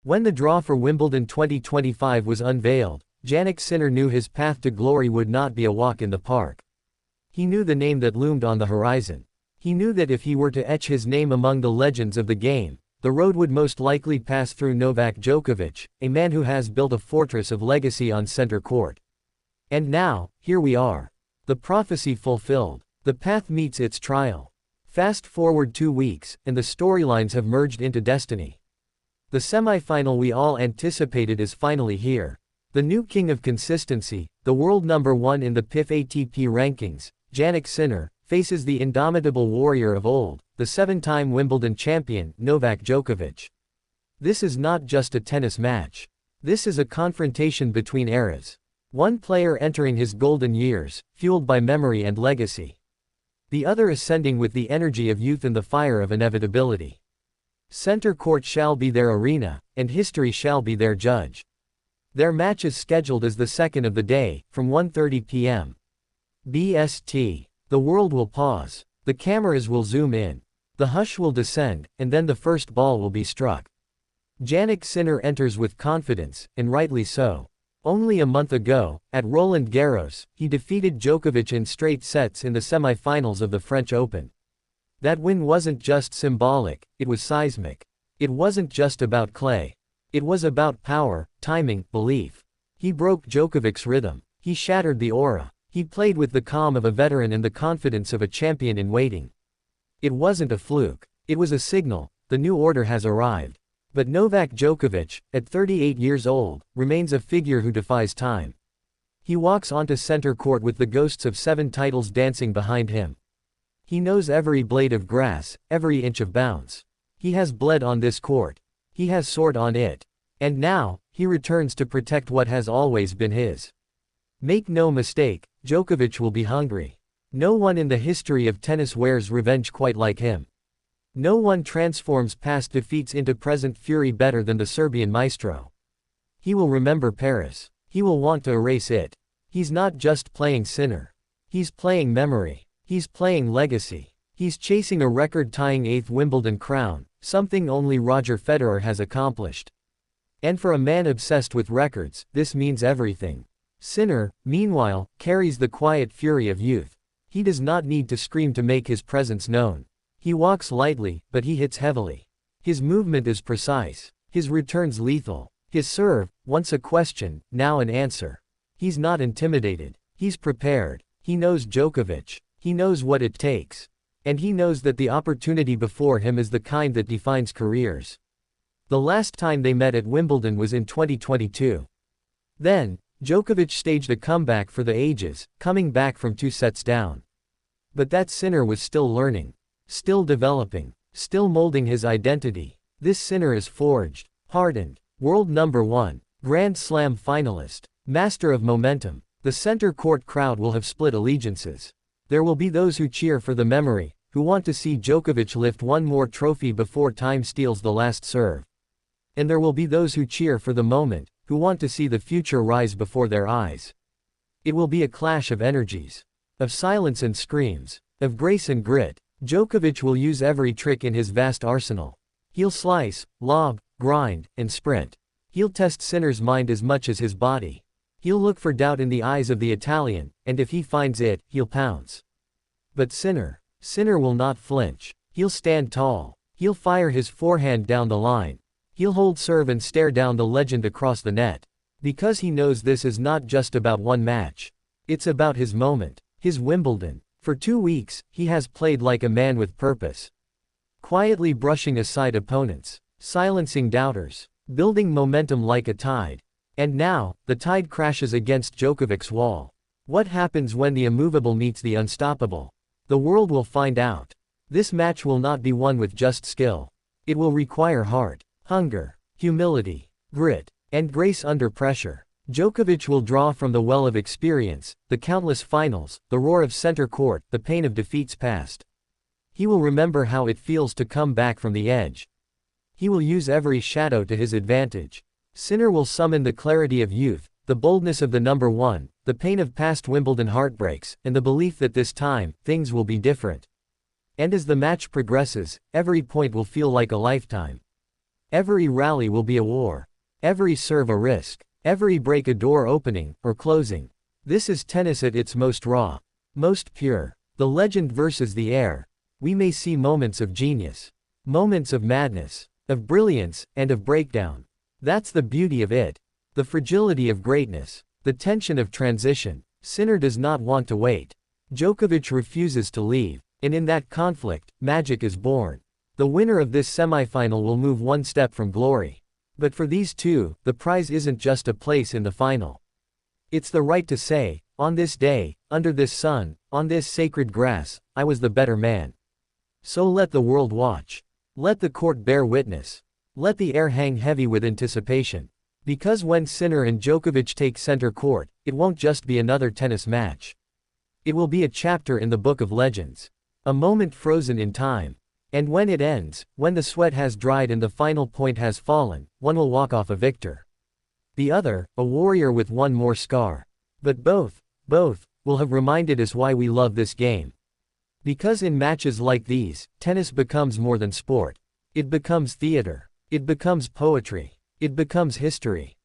When the draw for Wimbledon 2025 was unveiled, Jannik Sinner knew his path to glory would not be a walk in the park. He knew the name that loomed on the horizon. He knew that if he were to etch his name among the legends of the game, the road would most likely pass through Novak Djokovic, a man who has built a fortress of legacy on center court. And now, here we are. The prophecy fulfilled. The path meets its trial. Fast forward 2 weeks, and the storylines have merged into destiny. The semi-final we all anticipated is finally here. The new king of consistency, the world number 1 in the PIF ATP rankings, Jannik Sinner, faces the indomitable warrior of old, the 7-time Wimbledon champion, Novak Djokovic. This is not just a tennis match. This is a confrontation between eras. One player entering his golden years, fueled by memory and legacy. The other ascending with the energy of youth and the fire of inevitability. Center court shall be their arena, and history shall be their judge. Their match is scheduled as the second of the day, from 1:30 p.m. BST. The world will pause. The cameras will zoom in. The hush will descend, and then the first ball will be struck. Jannik Sinner enters with confidence, and rightly so. Only a month ago, at Roland Garros, he defeated Djokovic in straight sets in the semi-finals of the French Open. That win wasn't just symbolic, it was seismic. It wasn't just about clay. It was about power, timing, belief. He broke Djokovic's rhythm. He shattered the aura. He played with the calm of a veteran and the confidence of a champion in waiting. It wasn't a fluke. It was a signal. The new order has arrived. But Novak Djokovic, at 38 years old, remains a figure who defies time. He walks onto center court with the ghosts of 7 titles dancing behind him. He knows every blade of grass, every inch of bounce. He has bled on this court. He has soared on it. And now, he returns to protect what has always been his. Make no mistake, Djokovic will be hungry. No one in the history of tennis wears revenge quite like him. No one transforms past defeats into present fury better than the Serbian maestro. He will remember Paris. He will want to erase it. He's not just playing Sinner. He's playing memory. He's playing legacy. He's chasing a record-tying 8th Wimbledon crown, something only Roger Federer has accomplished. And for a man obsessed with records, this means everything. Sinner, meanwhile, carries the quiet fury of youth. He does not need to scream to make his presence known. He walks lightly, but he hits heavily. His movement is precise. His returns lethal. His serve, once a question, now an answer. He's not intimidated. He's prepared. He knows Djokovic. He knows what it takes. And he knows that the opportunity before him is the kind that defines careers. The last time they met at Wimbledon was in 2022. Then, Djokovic staged a comeback for the ages, coming back from 2 sets down. But that Sinner was still learning. Still developing. Still molding his identity. This Sinner is forged. Hardened. World number 1. Grand Slam finalist. Master of momentum. The center court crowd will have split allegiances. There will be those who cheer for the memory, who want to see Djokovic lift one more trophy before time steals the last serve. And there will be those who cheer for the moment, who want to see the future rise before their eyes. It will be a clash of energies. Of silence and screams. Of grace and grit. Djokovic will use every trick in his vast arsenal. He'll slice, lob, grind, and sprint. He'll test Sinner's mind as much as his body. He'll look for doubt in the eyes of the Italian, and if he finds it, he'll pounce. But Sinner will not flinch. He'll stand tall. He'll fire his forehand down the line. He'll hold serve and stare down the legend across the net. Because he knows this is not just about one match. It's about his moment, his Wimbledon. For 2 weeks, he has played like a man with purpose. Quietly brushing aside opponents. Silencing doubters. Building momentum like a tide. And now, the tide crashes against Djokovic's wall. What happens when the immovable meets the unstoppable? The world will find out. This match will not be won with just skill. It will require heart, hunger, humility, grit, and grace under pressure. Djokovic will draw from the well of experience, the countless finals, the roar of center court, the pain of defeats past. He will remember how it feels to come back from the edge. He will use every shadow to his advantage. Sinner will summon the clarity of youth, the boldness of the number 1, the pain of past Wimbledon heartbreaks, and the belief that this time, things will be different. And as the match progresses, every point will feel like a lifetime. Every rally will be a war. Every serve a risk. Every break a door opening, or closing. This is tennis at its most raw. Most pure. The legend versus the air. We may see moments of genius. Moments of madness. Of brilliance, and of breakdown. That's the beauty of it. The fragility of greatness. The tension of transition. Sinner does not want to wait. Djokovic refuses to leave. And in that conflict, magic is born. The winner of this semifinal will move one step from glory. But for these two, the prize isn't just a place in the final. It's the right to say, on this day, under this sun, on this sacred grass, I was the better man. So let the world watch. Let the court bear witness. Let the air hang heavy with anticipation. Because when Sinner and Djokovic take center court, it won't just be another tennis match. It will be a chapter in the book of legends. A moment frozen in time. And when it ends, when the sweat has dried and the final point has fallen, one will walk off a victor. The other, a warrior with one more scar. But both, will have reminded us why we love this game. Because in matches like these, tennis becomes more than sport. It becomes theater. It becomes poetry. It becomes history.